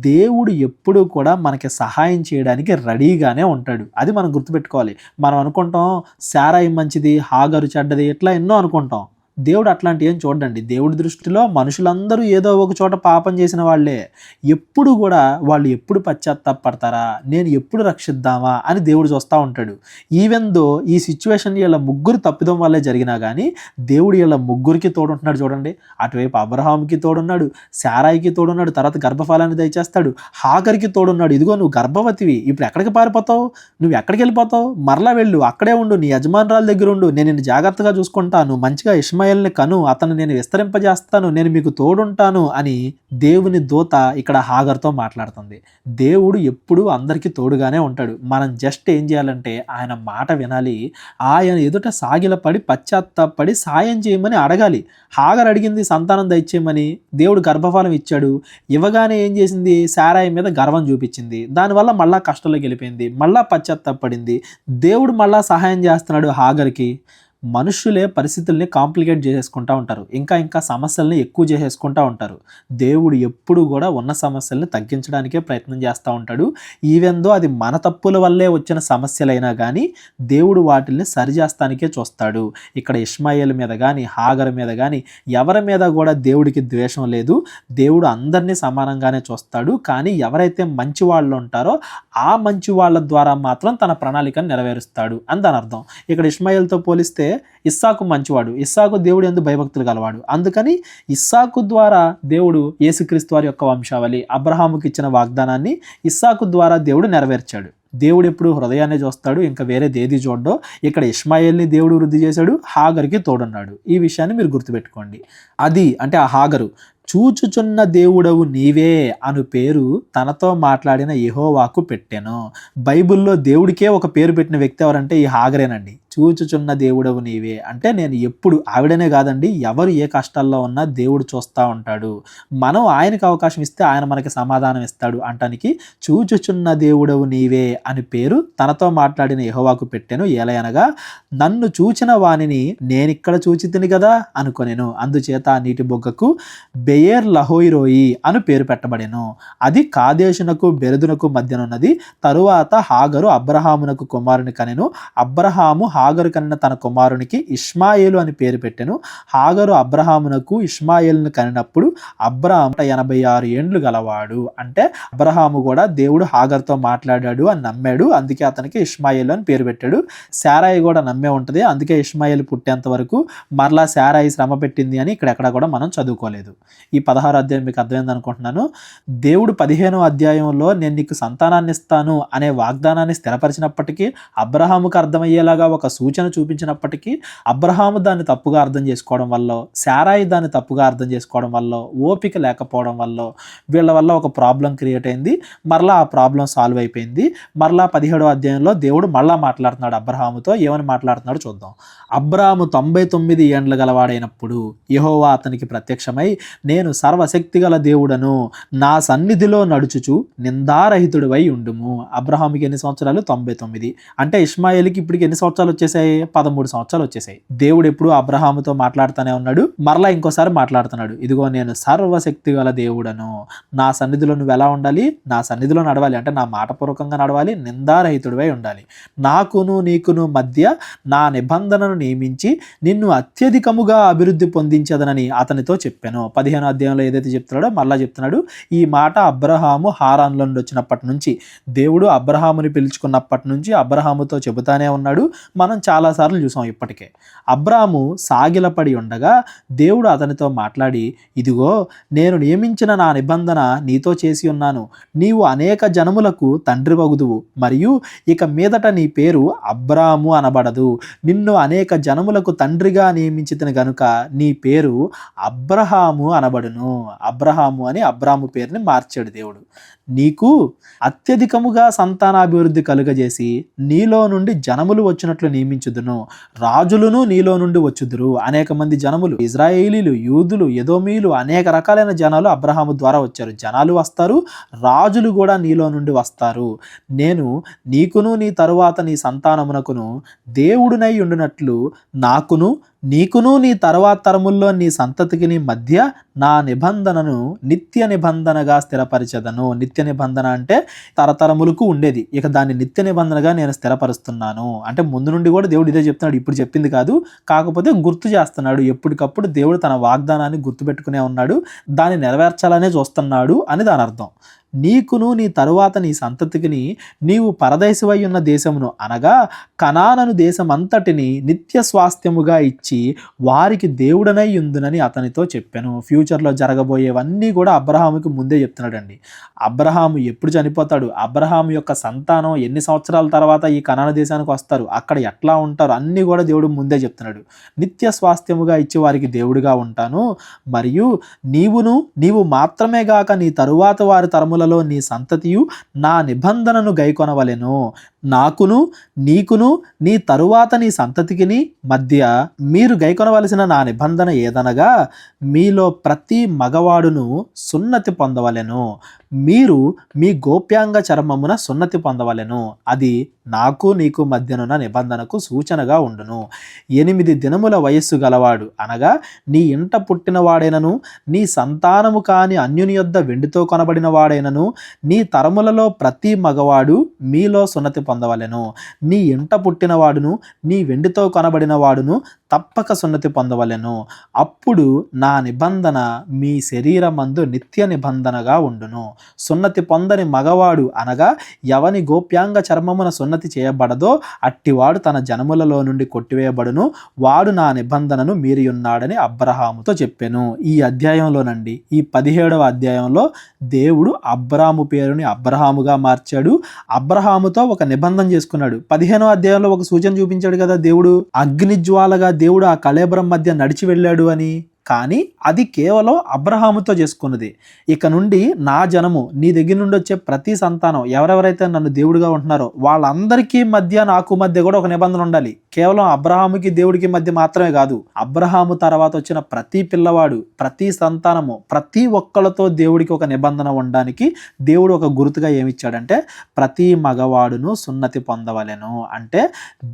దేవుడు ఎప్పుడూ కూడా మనకి సహాయం చేయడానికి రెడీగానే ఉంటాడు. అది మనం గుర్తుపెట్టుకోవాలి. మనం అనుకుంటాం శారాయి మంచిది, హాగరు చెడ్డది, ఇట్లా ఎన్నో అనుకుంటాం. దేవుడు అట్లాంటి ఏం చూడండి. దేవుడి దృష్టిలో మనుషులందరూ ఏదో ఒక చోట పాపం చేసిన వాళ్ళే. ఎప్పుడు కూడా వాళ్ళు ఎప్పుడు పశ్చాత్తాపడతారా, నేను ఎప్పుడు రక్షిద్దామా అని దేవుడు చూస్తూ ఉంటాడు. ఈవెన్ దో ఈ సిచ్యువేషన్ వీళ్ళ ముగ్గురు తప్పిదం వల్లే జరిగినా కానీ దేవుడు వీళ్ళ ముగ్గురికి తోడుంటున్నాడు చూడండి. అటువైపు అబ్రహాంకి తోడున్నాడు, శారాయికి తోడున్నాడు, తర్వాత గర్భఫలాన్ని దయచేస్తాడు, హాగరికి తోడున్నాడు. ఇదిగో నువ్వు గర్భవతివి, ఇప్పుడు ఎక్కడికి పారిపోతావు, నువ్వు ఎక్కడికి వెళ్ళిపోతావు, మరలా వెళ్ళు, అక్కడే ఉండు, నీ యజమానురాల దగ్గర ఉండు, నేను నిన్ను జాగ్రత్తగా చూసుకుంటాను, మంచిగా ఇష్మాయేల్ని కను, అతను నేను విస్తరింపజేస్తాను, నేను మీకు తోడుంటాను అని దేవుని దూత ఇక్కడ హాగర్తో మాట్లాడుతుంది. దేవుడు ఎప్పుడూ అందరికీ తోడుగానే ఉంటాడు. మనం జస్ట్ ఏం చేయాలంటే ఆయన మాట వినాలి, ఆయన ఎదుట సాగిలపడి పశ్చాత్తాపడి సాయం చేయమని అడగాలి. హాగర్ అడిగింది సంతానం దయచేయమని, దేవుడు గర్భఫలం ఇచ్చాడు. ఇవ్వగానే ఏం చేసింది, శారాయి మీద గర్వం చూపించింది, దానివల్ల మళ్ళా కష్టంలోకి వెళ్ళిపోయింది, మళ్ళా పశ్చాత్తాపడింది. దేవుడు మళ్ళా సహాయం చేస్తున్నాడు హాగర్కి. మనుషులే పరిస్థితుల్ని కాంప్లికేట్ చేసేసుకుంటూ ఉంటారు, ఇంకా సమస్యల్ని ఎక్కువ చేసేసుకుంటూ ఉంటారు. దేవుడు ఎప్పుడు కూడా ఉన్న సమస్యల్ని తగ్గించడానికే ప్రయత్నం చేస్తూ ఉంటాడు. ఈవెన్ దో అది మన తప్పుల వల్లే వచ్చిన సమస్యలైనా కానీ దేవుడు వాటిల్ని సరిచేస్తానికే చూస్తాడు. ఇక్కడ ఇష్మాయేల్ మీద కానీ హాగర్ మీద కానీ ఎవరి మీద కూడా దేవుడికి ద్వేషం లేదు. దేవుడు అందరినీ సమానంగానే చూస్తాడు. కానీ ఎవరైతే మంచి వాళ్ళు ఉంటారో ఆ మంచి వాళ్ళ ద్వారా మాత్రం తన ప్రణాళికను నెరవేరుస్తాడు అని దాని అర్థం. ఇక్కడ ఇష్మాయేల్తో పోలిస్తే ఇస్సాకు మంచివాడు, ఇస్సాకు దేవుడు యందు భయభక్తులు గలవాడు. అందుకని ఇస్సాకు ద్వారా దేవుడు యేసుక్రీస్తు వారి యొక్క వంశావళి, అబ్రహాముకి ఇచ్చిన వాగ్దానాన్ని ఇస్సాకు ద్వారా దేవుడు నెరవేర్చాడు. దేవుడు ఎప్పుడు హృదయాన్ని చూస్తాడు, ఇంకా వేరేదేది చూడ్డో. ఇక్కడ ఇష్మాయేల్ని దేవుడు వృద్ధి చేశాడు, హాగర్కి తోడున్నాడు. ఈ విషయాన్ని మీరు గుర్తుపెట్టుకోండి. అది అంటే ఆ హాగరు చూచుచున్న దేవుడవు నీవే అను పేరు తనతో మాట్లాడిన యెహోవాకు పెట్టెను. బైబిల్లో దేవుడికే ఒక పేరు పెట్టిన వ్యక్తి ఎవరంటే ఈ హాగరేనండి. చూచుచున్న దేవుడవు నీవే అంటే నేను ఎప్పుడు, ఆవిడనే కాదండి, ఎవరు ఏ కష్టాల్లో ఉన్నా దేవుడు చూస్తూ ఉంటాడు. మనం ఆయనకు అవకాశం ఇస్తే ఆయన మనకి సమాధానం ఇస్తాడు అంటానికి చూచుచున్న దేవుడవు నీవే అని పేరు తనతో మాట్లాడిన యెహోవాకు పెట్టెను. ఏలయనగా నన్ను చూచిన వానిని నేనిక్కడ చూచితిని కదా అనుకొనెను. అందుచేత ఆ నీటి బొగ్గకు బెయేర్ లహోయిరోయి అని పేరు పెట్టబడెను. అది కాదేశునకు బెరెదునకు మధ్యనున్నది. తరువాత హాగరు అబ్రహామునకు కుమారుని కనెను. అబ్రహాము హాగరు కనిన తన కుమారునికి ఇష్మాయేలు అని పేరు పెట్టెను. హాగరు అబ్రహామునకు ఇష్మాయేలును కనినప్పుడు అబ్రహాము 86 ఏండ్లు గలవాడు. అంటే అబ్రహాము కూడా దేవుడు హాగర్తో మాట్లాడాడు అని నమ్మాడు. అందుకే అతనికి ఇష్మాయేలు అని పేరు పెట్టాడు. శారాయి కూడా నమ్మే ఉంటుంది. అందుకే ఇష్మాయేలు పుట్టేంత వరకు మరలా శారాయి శ్రమ పెట్టింది అని ఇక్కడ కూడా మనం చదువుకోలేదు. ఈ 16 అధ్యాయం మీకు అర్థమైంది అనుకుంటున్నాను. దేవుడు 15వ అధ్యాయంలో నేను నీకు సంతానాన్ని ఇస్తాను అనే వాగ్దానాన్ని స్థిరపరిచినప్పటికీ, అబ్రహాముకు అర్థమయ్యేలాగా ఒక సూచన చూపించినప్పటికీ అబ్రహాము దాన్ని తప్పుగా అర్థం చేసుకోవడం వల్ల, శారాయి దాన్ని తప్పుగా అర్థం చేసుకోవడం వల్ల, ఓపిక లేకపోవడం వల్ల వీళ్ళ వల్ల ఒక ప్రాబ్లం క్రియేట్ అయింది. మరలా ఆ ప్రాబ్లం సాల్వ్ అయిపోయింది. మరలా 17వ అధ్యాయంలో దేవుడు మళ్ళా మాట్లాడుతున్నాడు అబ్రహాముతో. ఏమని మాట్లాడుతున్నాడు చూద్దాం. అబ్రహాము 99 ఏండ్ల గలవాడైనప్పుడు యెహోవా అతనికి ప్రత్యక్షమై, నేను సర్వశక్తిగల దేవుడను, నా సన్నిధిలో నడుచుచు నిందారహితుడివై ఉండుము. అబ్రహాముకి ఎన్ని సంవత్సరాలు? 99. అంటే ఇష్మాయేలుకి ఇప్పటికి ఎన్ని సంవత్సరాలు వచ్చేసాయి? 13 సంవత్సరాలు వచ్చేసాయి. దేవుడు ఎప్పుడు అబ్రహాముతో మాట్లాడుతూనే ఉన్నాడు. మరలా ఇంకోసారి మాట్లాడుతున్నాడు. ఇదిగో నేను సర్వశక్తిగల దేవుడను, నా సన్నిధిలో నువ్వు ఎలా ఉండాలి? నా సన్నిధిలో నడవాలి. అంటే నా మాటపూర్వకంగా నడవాలి, నిందారహితుడివై ఉండాలి. నాకును నీకును మధ్య నా నిబంధనను నియమించి నిన్ను అత్యధికముగా అభివృద్ధి పొందించదనని అతనితో చెప్పాను. 15వ అధ్యాయంలో ఏదైతే చెప్తున్నాడో మళ్ళా చెప్తున్నాడు. ఈ మాట అబ్రహాము హారాన్లో నుండి వచ్చినప్పటి నుంచి, దేవుడు అబ్రహాముని పిలుచుకున్నప్పటి నుంచి అబ్రహాముతో చెబుతానే ఉన్నాడు. మనం చాలాసార్లు చూసాం ఇప్పటికే. అబ్రాము సాగిలపడి ఉండగా దేవుడు అతనితో మాట్లాడి, ఇదిగో నేను నియమించిన నా నిబంధన నీతో చేసి ఉన్నాను. నీవు అనేక జనములకు తండ్రి వగుదువు, మరియు ఇక మీదట నీ పేరు అబ్రాము అనబడదు. నిన్ను అనేక జనములకు తండ్రిగా నియమించితిని గనుక నీ పేరు అబ్రహాము అనబడును. అబ్రహాము అని అబ్రాము పేరుని మార్చాడు దేవుడు. నీకు అత్యధికముగా సంతానాభివృద్ధి కలుగజేసి నీలో నుండి జనములు వచ్చినట్లు నియమించుదును. రాజులను నీలో నుండి వచ్చుదురు. అనేక మంది జనములు, ఇజ్రాయేలీలు, యూదులు, ఎదోమీలు, అనేక రకాలైన జనాలు అబ్రహాము ద్వారా వచ్చారు. జనాలు వస్తారు, రాజులు కూడా నీలో నుండి వస్తారు. నేను నీకును నీ తరువాత నీ సంతానమునకును దేవుడునై ఉండునట్లు నాకును నీకును నీ తర్వాత తరముల్లో నీ సంతతికి నీ మధ్య నా నిబంధనను నిత్య నిబంధనగా స్థిరపరిచెదను. నిత్య నిబంధన అంటే తరతరములకు ఉండేది. ఇక దాన్ని నిత్య నిబంధనగా నేను స్థిరపరుస్తున్నాను. అంటే ముందు నుండి కూడా దేవుడు ఇదే చెప్తున్నాడు, ఇప్పుడు చెప్పింది కాదు. కాకపోతే గుర్తు చేస్తున్నాడు. ఎప్పటికప్పుడు దేవుడు తన వాగ్దానాన్ని గుర్తుపెట్టుకునే ఉన్నాడు, దాన్ని నెరవేర్చాలనే చూస్తున్నాడు అని దాని అర్థం. నీకును నీ తరువాత నీ సంతతికిని నీవు పరదేశమై ఉన్న దేశమును అనగా కనానను దేశమంతటిని నిత్య స్వాస్థ్యముగా ఇచ్చి వారికి దేవుడనై ఉందునని అతనితో చెప్పాను. ఫ్యూచర్లో జరగబోయేవన్నీ కూడా అబ్రహాముకి ముందే చెప్తున్నాడండి. అబ్రహాము ఎప్పుడు చనిపోతాడు, అబ్రహాము యొక్క సంతానం ఎన్ని సంవత్సరాల తర్వాత ఈ కనాన దేశానికి వస్తారు, అక్కడ ఎట్లా ఉంటారు, అన్నీ కూడా దేవుడు ముందే చెప్తున్నాడు. నిత్య స్వాస్థ్యముగా ఇచ్చి వారికి దేవుడిగా ఉంటాను, మరియు నీవు మాత్రమే గాక నీ తరువాత వారి తరముల నీ సంతతియు నా నిబంధనను గైకొనవలెను. నాకును నీకును నీ తరువాత నీ సంతతికిని మధ్య మీరు గైకొనవలసిన నా నిబంధన ఏదనగా మీలో ప్రతి మగవాడును సున్నతి పొందవలెను. మీరు మీ గోప్యాంగ చర్మమున సున్నతి పొందవలెను. అది నాకు నీకు మధ్యనున్న నిబంధనకు సూచనగా ఉండును. 8 దినముల వయస్సు గలవాడు అనగా నీ ఇంట పుట్టిన వాడైనను నీ సంతానము కాని అన్యుని యొద్ద వెండితో కొనబడిన వాడైనను నీ తరములలో ప్రతి మగవాడు మీలో సున్నతి పొందవలెను. నీ ఇంట పుట్టినవాడును నీ వెండితో కొనబడిన వాడును తప్పక సున్నతి పొందవలెను. అప్పుడు నా నిబంధన మీ శరీరమందు నిత్య నిబంధనగా ఉండును. సున్నతి పొందని మగవాడు అనగా ఎవని గోప్యాంగ చర్మమున సున్నతి చేయబడదో అట్టివాడు తన జనములలో నుండి కొట్టివేయబడును. వాడు నా నిబంధనను మీరి ఉన్నాడని అబ్రహాముతో చెప్పాను. ఈ అధ్యాయంలోనండి, ఈ 17వ అధ్యాయంలో దేవుడు అబ్రాము పేరుని అబ్రహాముగా మార్చాడు. అబ్రహాముతో ఒక నిబంధన చేసుకున్నాడు. 15వ అధ్యాయంలో ఒక సూచన చూపించాడు కదా దేవుడు, అగ్నిజ్వాలగా దేవుడు ఆ కళేబరం మధ్య నడిచి వెళ్ళాడు అని. కానీ అది కేవలం అబ్రహాముతో చేసుకున్నది. ఇక నుండి నా జనము, నీ దగ్గర నుండి వచ్చే ప్రతి సంతానం, ఎవరెవరైతే నన్ను దేవుడిగా ఉంటున్నారో వాళ్ళందరికీ మధ్య నాకు మధ్య కూడా ఒక నిబంధన ఉండాలి. కేవలం అబ్రహాముకి దేవుడికి మధ్య మాత్రమే కాదు, అబ్రహాము తర్వాత వచ్చిన ప్రతి పిల్లవాడు, ప్రతి సంతానము, ప్రతి ఒక్కళ్ళతో దేవుడికి ఒక నిబంధన ఉండడానికి దేవుడు ఒక గుర్తుగా ఏమిచ్చాడంటే ప్రతి మగవాడును సున్నతి పొందవలెను. అంటే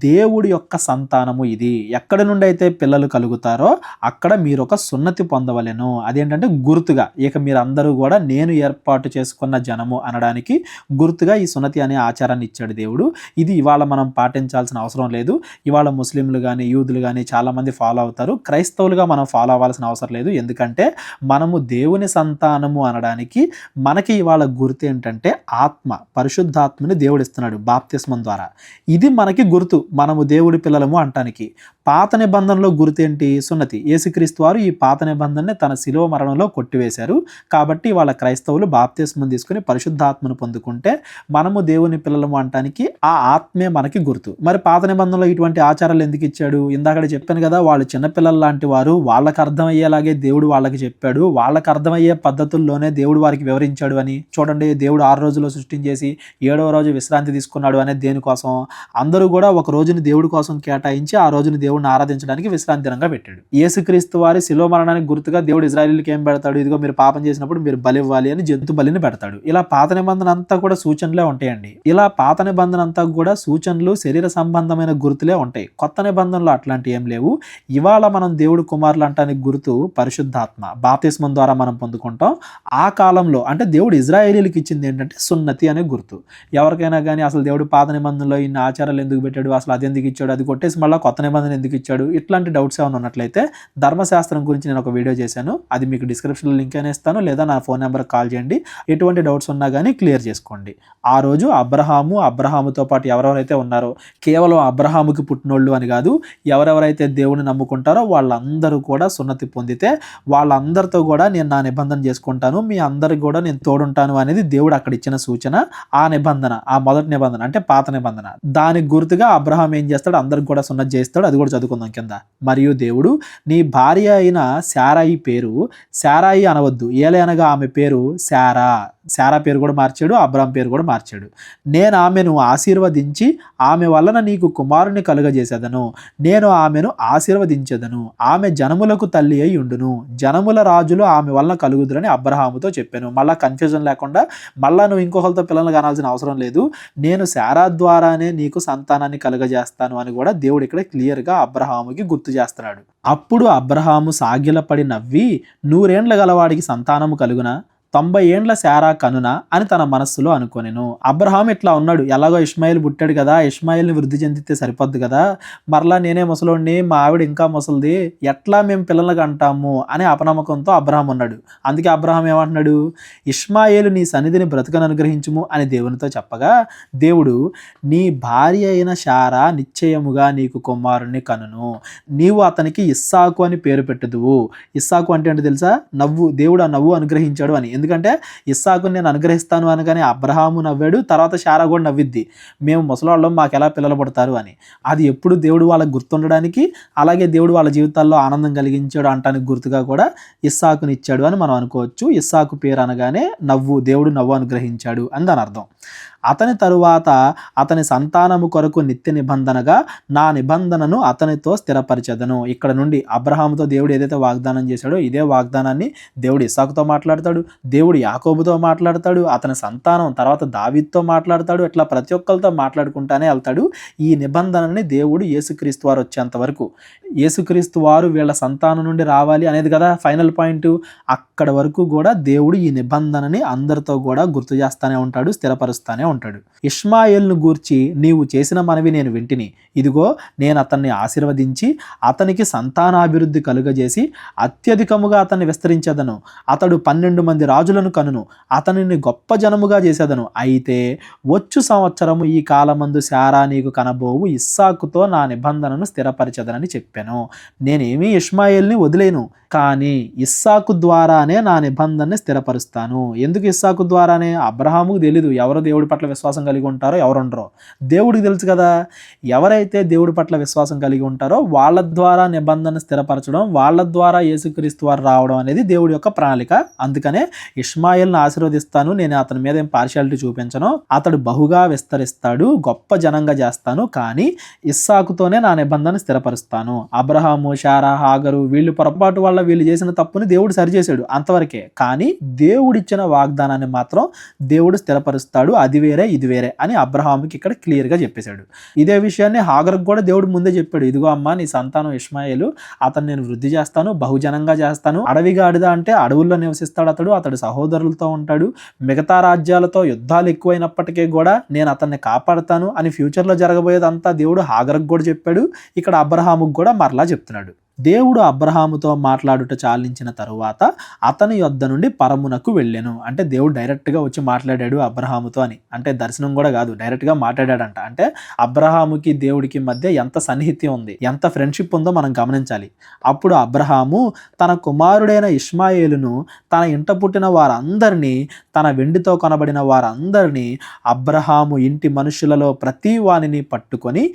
దేవుడి యొక్క సంతానము ఇది. ఎక్కడి నుండి అయితే పిల్లలు కలుగుతారో అక్కడ మీరు ఒక సున్నతి పొందవలెను. అదేంటంటే గుర్తుగా, ఇక మీరందరూ కూడా నేను ఏర్పాటు చేసుకున్న జనము అనడానికి గుర్తుగా ఈ సున్నతి అనే ఆచారాన్ని ఇచ్చాడు దేవుడు. ఇది ఇవాళ మనం పాటించాల్సిన అవసరం లేదు. ఇవాళ ముస్లింలు కానీ యూదులు కానీ చాలామంది ఫాలో అవుతారు. క్రైస్తవులుగా మనం ఫాలో అవ్వాల్సిన అవసరం లేదు. ఎందుకంటే మనము దేవుని సంతానము అనడానికి మనకి ఇవాళ గుర్తు ఏంటంటే ఆత్మ, పరిశుద్ధాత్మని దేవుడు ఇస్తున్నాడు బాప్తిస్మం ద్వారా. ఇది మనకి గుర్తు, మనము దేవుడి పిల్లలము అంటానికి. పాత నిబంధనలో గుర్తు ఏంటి? సున్నతి. యేసుక్రీస్తు వారు ఈ పాత నిబంధనని తన శిలువ మరణంలో కొట్టివేశారు. కాబట్టి వాళ్ళ క్రైస్తవులు బాప్తిస్మం తీసుకుని పరిశుద్ధాత్మను పొందుకుంటే మనము దేవుని పిల్లలము అంటానికి ఆ ఆత్మే మనకి గుర్తు. మరి పాత నిబంధనలో ఇటువంటి ఆచారాలు ఎందుకు ఇచ్చాడు? ఇందాక చెప్పాను కదా, వాళ్ళు చిన్నపిల్లలు లాంటి వారు, వాళ్ళకి అర్థమయ్యేలాగే దేవుడు వాళ్ళకి చెప్పాడు, వాళ్ళకి అర్థమయ్యే పద్ధతుల్లోనే దేవుడు వారికి వివరించాడు అని. చూడండి, దేవుడు 6 రోజుల్లో సృష్టించేసి 7వ రోజు విశ్రాంతి తీసుకున్నాడు అనేది దేనికోసం? అందరూ కూడా ఒక రోజుని దేవుడి కోసం కేటాయించి ఆ రోజుని దేవుడిని ఆరాధించడానికి విశ్రాంతి దినంగా పెట్టాడు. యేసుక్రీస్తు వారి శిలువ మరణానికి గుర్తుగా దేవుడు ఇశ్రాయేలీయులకు ఏం పెడతాడు? ఇదిగో మీరు పాపం చేసినప్పుడు మీరు బలి ఇవ్వాలి అని జంతు బలిని పెడతాడు. ఇలా పాత నిబంధన అంతా కూడా సూచనలే ఉంటాయండి. ఇలా పాత నిబంధన అంతా కూడా సూచనలు, శరీర సంబంధమైన గుర్తులే ఉంటాయి. కొత్త నిబంధనలు అట్లాంటి ఏం లేవు. ఇవాళ మనం దేవుడు కుమారులు అంటానికి గుర్తు పరిశుద్ధాత్మ, బాప్తిస్మం ద్వారా మనం పొందుకుంటాం. ఆ కాలంలో అంటే దేవుడు ఇశ్రాయేలీయులకు ఇచ్చింది ఏంటంటే సున్నతి అనే గుర్తు. ఎవరికైనా కానీ అసలు దేవుడు పాత నిబంధనలో ఇన్ని ఆచారాలు ఎందుకు పెట్టాడు, అసలు అది ఎందుకు ఇచ్చాడు, అది కొట్టేసి మళ్ళీ కొత్త నిబంధన ఎందుకు ఇచ్చాడు, ఇట్లాంటి డౌట్స్ ఏమైనా ఉన్నట్లయితే ధర్మశాస్త్రం గురించి నేను ఒక వీడియో చేశాను. అది మీకు డిస్క్రిప్షన్లో లింక్ అయినా ఇస్తాను, లేదా నా ఫోన్ నెంబర్కి కాల్ చేయండి. ఎటువంటి డౌట్స్ ఉన్నా కానీ క్లియర్ చేసుకోండి. ఆ రోజు అబ్రహాముతో పాటు ఎవరెవరైతే ఉన్నారో, కేవలం అబ్రహాముకి పుట్టినోళ్ళు అని కాదు, ఎవరెవరైతే దేవుని నమ్ముకుంటారో వాళ్ళందరూ కూడా సున్నతి పొందితే వాళ్ళందరితో కూడా నేను నా నిబంధన చేసుకుంటాను, మీ అందరికి కూడా నేను తోడుంటాను అనేది దేవుడు అక్కడ ఇచ్చిన సూచన. ఆ నిబంధన, ఆ మొదటి నిబంధన అంటే పాత నిబంధన, దానికి గుర్తుగా అబ్రహాం ఏం చేస్తాడు? అందరికి కూడా సున్నతి చేస్తాడు. అది కూడా చదువుకుందాం కింద. మరియు దేవుడు నీ భార్య అయిన శారాయి పేరు శారాయి అనవద్దు, ఏలైనగా ఆమె పేరు శారా పేరు కూడా మార్చాడు, అబ్రాం పేరు కూడా మార్చాడు. నేను ఆమెను ఆశీర్వదించి ఆమె వలన నీకు కుమారుని కలుగజేసేదను, నేను ఆమెను ఆశీర్వదించెదను, ఆమె జనములకు తల్లి అయి ఉండును, జనముల రాజులు ఆమె వలన కలుగుదురని అబ్రహాముతో చెప్పాను. మళ్ళా కన్ఫ్యూజన్ లేకుండా, మళ్ళా నువ్వు ఇంకొకరితో పిల్లలు కానాల్సిన అవసరం లేదు, నేను శారా ద్వారానే నీకు సంతానాన్ని కలుగజేస్తాను అని కూడా దేవుడు ఇక్కడ క్లియర్గా అబ్రహాముకి గుర్తు చేస్తున్నాడు. అప్పుడు అబ్రహాము సాగిలపడి నవ్వి, 100 ఏండ్ల గలవాడికి సంతానము కలుగునా, 90 ఏండ్ల శారా కనునా అని తన మనస్సులో అనుకొనెను. అబ్రహాం ఇట్లా ఉన్నాడు, ఎలాగో ఇష్మాయిల్ పుట్టాడు కదా, ఇష్మాయిల్ని వృద్ధి చెందితే సరిపోద్ది కదా, మరలా నేనే ముసలోడిని, మా ఆవిడ ఇంకా ముసలిది, ఎట్లా మేము పిల్లలకు అంటాము అనే అపనమ్మకంతో అబ్రహాం ఉన్నాడు. అందుకే అబ్రహాం ఏమంటున్నాడు? ఇష్మాయేలు నీ సన్నిధిని బ్రతుకను అనుగ్రహించుము అని దేవునితో చెప్పగా, దేవుడు నీ భార్య అయిన శారా నిశ్చయముగా నీకు కుమారుణ్ణి కనును, నీవు అతనికి ఇస్సాకు అని పేరు పెట్టుదువు. ఇస్సాకు అంటే ఏంటో తెలుసా? నవ్వు. దేవుడు ఆ నవ్వు అనుగ్రహించాడు అని. ఎందుకంటే ఇస్సాకుని నేను అనుగ్రహిస్తాను అనగానే అబ్రహాము నవ్వాడు, తర్వాత శారా కూడా నవ్విద్ది, మేము ముసలాళ్ళం మాకు ఎలా పిల్లలు పడతారు అని. అది ఎప్పుడు దేవుడు వాళ్ళకి గుర్తుండడానికి, అలాగే దేవుడు వాళ్ళ జీవితాల్లో ఆనందం కలిగించాడు అంటానికి గుర్తుగా కూడా ఇస్సాకుని ఇచ్చాడు అని మనం అనుకోవచ్చు. ఇస్సాకు పేరు అనగానే నవ్వు, దేవుడు నవ్వు అనుగ్రహించాడు అని దాని అర్థం. అతని తరువాత అతని సంతానము కొరకు నిత్య నిబంధనగా నా నిబంధనను అతనితో స్థిరపరిచెదను. ఇక్కడ నుండి అబ్రహాముతో దేవుడు ఏదైతే వాగ్దానం చేశాడో ఇదే వాగ్దానాన్ని దేవుడు ఇస్సాకుతో మాట్లాడతాడు, దేవుడు యాకోబుతో మాట్లాడతాడు, అతని సంతానం తర్వాత దావీదుతో మాట్లాడతాడు. ఇట్లా ప్రతి ఒక్కరితో మాట్లాడుకుంటానే వెళ్తాడు. ఈ నిబంధనని దేవుడు యేసుక్రీస్తు వారు వచ్చేంత వరకు, యేసుక్రీస్తు వారు వీళ్ళ సంతానం నుండి రావాలి అనేది కదా ఫైనల్ పాయింట్, అక్కడ వరకు కూడా దేవుడు ఈ నిబంధనని అందరితో కూడా గుర్తు చేస్తానే ఉంటాడు, స్థిరపరుస్తానే ఉంటాడు. ఇష్మాయేలును గూర్చి నీవు చేసిన మనవి నేను వింటిని, ఇదిగో నేను అతన్ని ఆశీర్వదించి అతనికి సంతానాభివృద్ధి కలుగజేసి అత్యధికముగా అతన్ని విస్తరించేదను, అతడు 12 మంది రాజులను కనును, అతనిని గొప్ప జనముగా చేసేదను. అయితే వచ్చు సంవత్సరము ఈ కాలమందు శారా నీకు కనబోవు ఇస్సాకుతో నా నిబంధనను స్థిరపరిచెదనని చెప్పాను. నేనేమీ ఇష్మాయేల్ని వదిలేను, కానీ ఇస్సాకు ద్వారానే నా నిబంధనని స్థిరపరుస్తాను. ఎందుకు ఇస్సాకు ద్వారానే? అబ్రహాముకు తెలీదు ఎవరు దేవుడి పట్ల విశ్వాసం కలిగి ఉంటారో ఎవరు ఉండరో, దేవుడికి తెలుసు కదా. ఎవరైతే దేవుడి పట్ల విశ్వాసం కలిగి ఉంటారో వాళ్ళ ద్వారా నిబంధన స్థిరపరచడం, వాళ్ళ ద్వారా యేసుక్రీస్తు వారు రావడం అనేది దేవుడి యొక్క ప్రణాళిక. అందుకనే ఇష్మాయేల్ని ఆశీర్వదిస్తాను, నేను అతని మీద ఏం పార్షియాలిటీ చూపించను, అతడు బహుగా విస్తరిస్తాడు, గొప్ప జనంగా చేస్తాను, కానీ ఇస్సాకుతోనే నా నిబంధన స్థిరపరుస్తాను. అబ్రహాము, శారా, హాగరు వీళ్ళు పొరపాటు వల్ల వీళ్ళు చేసిన తప్పుని దేవుడు సరిచేశాడు అంతవరకే. కానీ దేవుడిచ్చిన వాగ్దానాన్ని మాత్రం దేవుడు స్థిరపరుస్తాడు, అది వేరే ఇది వేరే అని అబ్రహాముకి ఇక్కడ క్లియర్గా చెప్పేశాడు. ఇదే విషయాన్ని హాగర్కు కూడా దేవుడు ముందే చెప్పాడు, ఇదిగో అమ్మ నీ సంతానం ఇష్మాయేలు, అతను నేను వృద్ధి చేస్తాను, బహుజనంగా చేస్తాను, అడవిగాడిద అంటే అడవుల్లో నివసిస్తాడు అతడు సహోదరులతో ఉంటాడు, మిగతా రాజ్యాలతో యుద్ధాలు ఎక్కువైనప్పటికీ కూడా నేను అతన్ని కాపాడతాను అని ఫ్యూచర్లో జరగబోయేదంతా దేవుడు హాగర్కు కూడా చెప్పాడు. ఇక్కడ అబ్రహాముకు కూడా మరలా చెప్తున్నాడు. దేవుడు అబ్రహాముతో మాట్లాడుట చాలించిన తరువాత అతని యొద్ద నుండి పరమునకు వెళ్ళెను. అంటే దేవుడు డైరెక్ట్గా వచ్చి మాట్లాడాడు అబ్రహాముతో అని, అంటే దర్శనం కూడా కాదు, డైరెక్ట్గా మాట్లాడాడంట. అంటే అబ్రహాముకి దేవుడికి మధ్య ఎంత సన్నిహిత్యం ఉంది, ఎంత ఫ్రెండ్షిప్ ఉందో మనం గమనించాలి. అప్పుడు అబ్రహాము తన కుమారుడైన ఇష్మాయేలును, తన ఇంట పుట్టిన వారందరినీ, తన వెండితో కొనబడిన వారందరినీ, అబ్రహాము ఇంటి మనుషులలో ప్రతి వానిని పట్టుకొని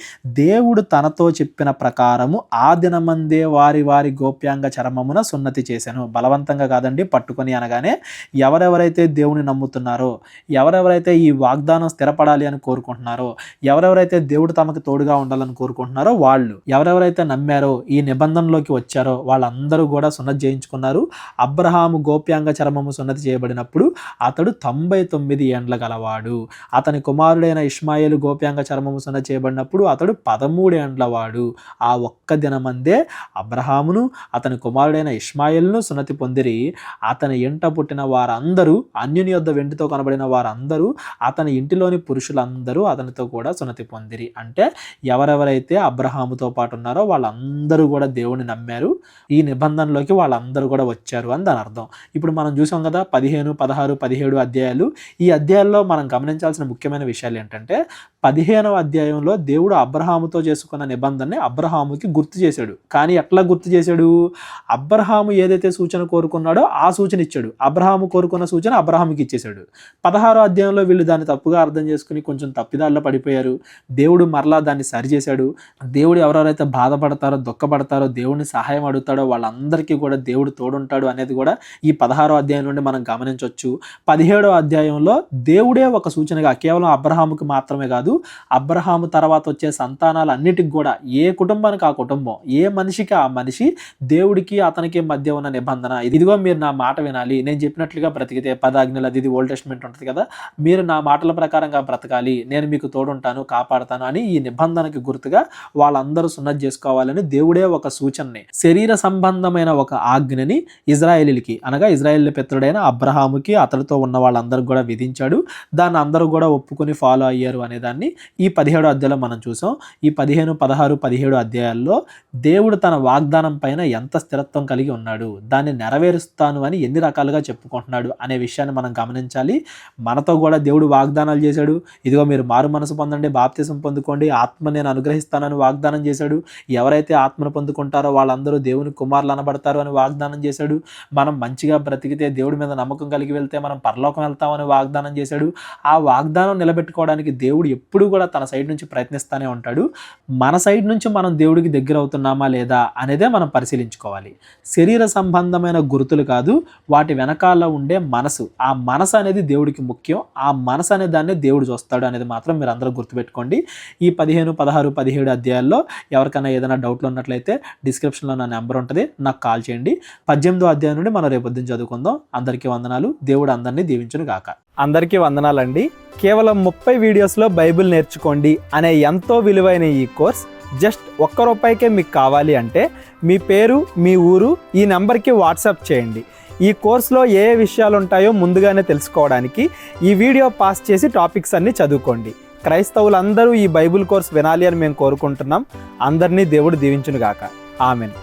దేవుడు తనతో చెప్పిన ప్రకారము ఆ దినమందే వారి వారి గోప్యాంగ చర్మమున సున్నతి చేశాను. బలవంతంగా కాదండి, పట్టుకొని అనగానే ఎవరెవరైతే దేవుని నమ్ముతున్నారో, ఎవరెవరైతే ఈ వాగ్దానం స్థిరపడాలి అని కోరుకుంటున్నారో, ఎవరెవరైతే దేవుడు తమకు తోడుగా ఉండాలని కోరుకుంటున్నారో వాళ్ళు, ఎవరెవరైతే నమ్మారో ఈ నిబంధనలోకి వచ్చారో వాళ్ళందరూ కూడా సున్నతి చేయించుకున్నారు. అబ్రహాము గోప్యాంగ చర్మము సున్నతి చేయబడినప్పుడు అతడు 99 ఏండ్ల గలవాడు. అతని కుమారుడైన ఇష్మాయేలు గోప్యాంగ చర్మము సున్నతి చేయబడినప్పుడు అతడు 13 ఏండ్ల వాడు. ఆ ఒక్క దినమందే అబ్రహామును, అతని కుమారుడైన ఇష్మాయేలును సున్నతి పొందిరి. అతని ఇంట పుట్టిన వారందరూ, అన్యుని యొద్ద వెండితో కనబడిన వారందరూ, అతని ఇంటిలోని పురుషులందరూ అతనితో కూడా సున్నతి పొందిరి. అంటే ఎవరెవరైతే అబ్రహాముతో పాటు ఉన్నారో వాళ్ళందరూ కూడా దేవుని నమ్మారు, ఈ నిబంధనలోకి వాళ్ళందరూ కూడా వచ్చారు అని దాని అర్థం. ఇప్పుడు మనం చూసాం కదా 15, 16, 17 అధ్యాయాలు. ఈ అధ్యాయాల్లో మనం గమనించాల్సిన ముఖ్యమైన విషయాలు ఏంటంటే 15వ అధ్యాయంలో దేవుడు అబ్రహాముతో చేసుకున్న నిబంధనని అబ్రహాముకి గుర్తు చేశాడు. కానీ ఎట్లా గుర్తు చేశాడు? అబ్రహాము ఏదైతే సూచన కోరుకున్నాడో ఆ సూచన ఇచ్చాడు. అబ్రహాము కోరుకున్న సూచన అబ్రహాముకి ఇచ్చేశాడు. 16వ అధ్యాయంలో వీళ్ళు దాన్ని తప్పుగా అర్థం చేసుకుని కొంచెం తప్పిదాల్లో పడిపోయారు. దేవుడు మరలా దాన్ని సరిచేశాడు. దేవుడు ఎవరెవరైతే బాధపడతారో, దుఃఖపడతారో, దేవుడిని సహాయం అడుగుతాడో వాళ్ళందరికీ కూడా దేవుడు తోడుంటాడు అనేది కూడా ఈ 16వ అధ్యాయం నుండి మనం గమనించవచ్చు. 17వ అధ్యాయంలో దేవుడే ఒక సూచనగా కేవలం అబ్రహాముకి మాత్రమే కాదు, అబ్రహాము తర్వాత వచ్చే సంతానాలన్నిటికి కూడా, ఏ కుటుంబానికి ఆ కుటుంబం, ఏ మనిషికి ఆ మనిషి, దేవుడికి అతనికి మధ్య ఉన్న నిబంధన, ఇదిగో మీరు నా మాట వినాలి, నేను చెప్పినట్లుగా బ్రతికితే 10 ఆజ్ఞలు, అది ఓల్డ్ టెస్టమెంట్ ఉంటుంది కదా, మీరు నా మాటల ప్రకారంగా బ్రతకాలి, నేను మీకు తోడుంటాను, కాపాడుతాను అని ఈ నిబంధనకి గుర్తుగా వాళ్ళందరూ సున్నతి చేసుకోవాలని దేవుడే ఒక సూచనని, శరీర సంబంధమైన ఒక ఆజ్ఞని ఇజ్రాయేలీలకి, అనగా ఇజ్రాయేల్ పితరుడైన అబ్రహాముకి అతడితో ఉన్న వాళ్ళందరూ కూడా విధించాడు. దాన్ని అందరూ కూడా ఒప్పుకొని ఫాలో అయ్యారు అనేదాన్ని ఈ 17వ అధ్యాయంలో మనం చూసాం. ఈ 15, 16, 17 అధ్యాయాల్లో దేవుడు తన వాగ్దానం పైన ఎంత స్థిరత్వం కలిగి ఉన్నాడు, దాన్ని నెరవేరుస్తాను అని ఎన్ని రకాలుగా చెప్పుకుంటున్నాడు అనే విషయాన్ని మనం గమనించాలి. మనతో కూడా దేవుడు వాగ్దానాలు చేశాడు. ఇదిగో మీరు మారు మనసు పొందండి, బాప్తిసం పొందుకోండి, ఆత్మ నేను అనుగ్రహిస్తానని వాగ్దానం చేశాడు. ఎవరైతే ఆత్మను పొందుకుంటారో వాళ్ళందరూ దేవుని కుమారులు అనబడతారు అని వాగ్దానం చేశాడు. మనం మంచిగా బ్రతికితే, దేవుడి మీద నమ్మకం కలిగి వెళ్తే మనం పరలోకం వెళ్తామని వాగ్దానం చేశాడు. ఆ వాగ్దానం నిలబెట్టుకోవడానికి దేవుడు ఎప్పుడు కూడా తన సైడ్ నుంచి ప్రయత్నిస్తూనే ఉంటాడు. మన సైడ్ నుంచి మనం దేవుడికి దగ్గర అవుతున్నామా లేదా అనేదే మనం పరిశీలించుకోవాలి. శరీర సంబంధమైన గుర్తులు కాదు, వాటి వెనకాల ఉండే మనసు, ఆ మనసు అనేది దేవుడికి ముఖ్యం. ఆ మనసు అనే దాన్ని దేవుడు చూస్తాడు అనేది మాత్రం మీరు అందరూ గుర్తుపెట్టుకోండి. ఈ 15, 16, 17 అధ్యాయాల్లో ఎవరికైనా ఏదైనా డౌట్లు ఉన్నట్లయితే డిస్క్రిప్షన్లో నా నెంబర్ ఉంటుంది, నాకు కాల్ చేయండి. 18వ అధ్యాయం నుండి మనం రేపు పొద్దున్న చదువుకుందాం. అందరికీ వందనాలు. దేవుడు అందరినీ దీవించును గాక. అందరికీ వందనాలండి. కేవలం 30 వీడియోస్లో బైబిల్ నేర్చుకోండి అనే ఎంతో విలువైన ఈ కోర్స్ జస్ట్ ₹1 మీకు కావాలి అంటే మీ పేరు, మీ ఊరు ఈ నెంబర్కి వాట్సాప్ చేయండి. ఈ కోర్సులో ఏ విషయాలు ఉంటాయో ముందుగానే తెలుసుకోవడానికి ఈ వీడియో పాస్ చేసి టాపిక్స్ అన్నీ చదువుకోండి. క్రైస్తవులందరూ ఈ బైబిల్ కోర్స్ వినాలి అని మేము కోరుకుంటున్నాం. అందరినీ దేవుడు దీవించును గాక. ఆమెన్.